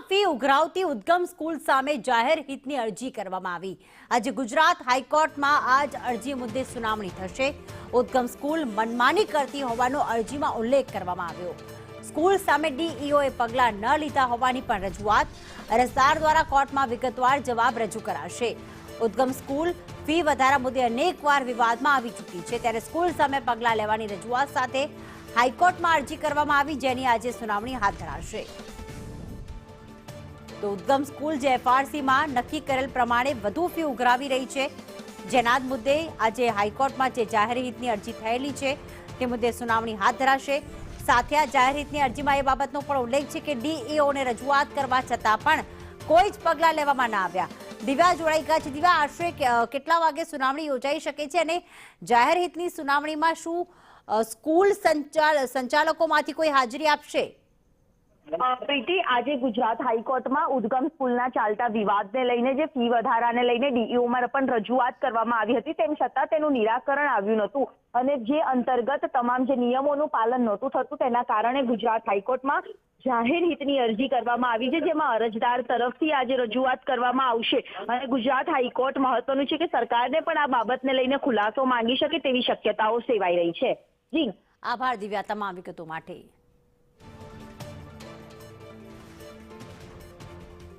Fee ઉઘરાવતી ઉદ્ગમ school સામે જાહેર હિતની અરજી કરવામાં આવી। આજે ગુજરાત હાઈકોર્ટમાં આ જ અરજી મુદ્દે સુનાવણી થશે। ઉદ્ગમ સ્કૂલ મનમાની કરતી હોવાનો અરજીમાં ઉલ્લેખ કરવામાં આવ્યો। સ્કૂલ સામે ડીઈઓએ પગલાં ન લીધા હોવાની પણ રજૂઆત। અરજદાર દ્વારા કોર્ટમાં વિગતવાર જવાબ રજૂ કરાશે। ઉદ્ગમ સ્કૂલ ફી વધારા મુદ્દે અનેકવાર વિવાદમાં આવી ચૂકી છે, ત્યારે સ્કૂલ સામે પગલાં લેવાની રજૂઆત સાથે હાઈકોર્ટમાં અરજી કરવામાં આવી, જેની આજે સુનાવણી હાથ ધરાશે। તો ઉદ્ગમ સ્કૂલ જે એફઆરસીમાં નક્કી કરેલ પ્રમાણે વધુ ફી ઉઘરાવી રહી છે, જેના જ મુદ્દે આજે હાઈકોર્ટમાં જે જાહેર હિતની અરજી થયેલી છે તે મુદ્દે સુનાવણી હાથ ધરાશે। સાથે આ જાહેર હિતની અરજીમાં એ બાબતનો પણ ઉલ્લેખ છે કે ડીઈઓને રજૂઆત કરવા છતાં પણ કોઈ જ પગલાં લેવામાં ન આવ્યા। દિવ્યા જોડાઈ ગયા છે। દિવ્યા, આશરે કેટલા વાગે સુનાવણી યોજાઈ શકે છે અને જાહેર હિતની સુનાવણીમાં શું સ્કૂલ સંચાલકોમાંથી કોઈ હાજરી આપશે? પ્રીતિ, આજે ગુજરાત હાઈકોર્ટમાં ઉદ્ગમ સ્કૂલના ચાલતા વિવાદને લઈને જે ફી વધારાને લઈને ડીઈઓમાં પણ રજૂઆત કરવામાં આવી હતી, તેમ છતાં તેનું નિરાકરણ આવ્યું નહોતું અને જે અંતર્ગત તમામ જે નિયમોનું પાલન નહોતું થતું, તેના કારણે ગુજરાત હાઈકોર્ટમાં જાહેર હિતની અરજી કરવામાં આવી છે, જેમાં અરજદાર તરફથી આજે રજૂઆત કરવામાં આવશે અને ગુજરાત હાઈકોર્ટ મહત્વનું છે કે સરકારને પણ આ બાબતને લઈને ખુલાસો માંગી શકે તેવી શક્યતાઓ સેવાઈ રહી છે। જી, આભાર દિવ્યા તમામ વિગતો માટે।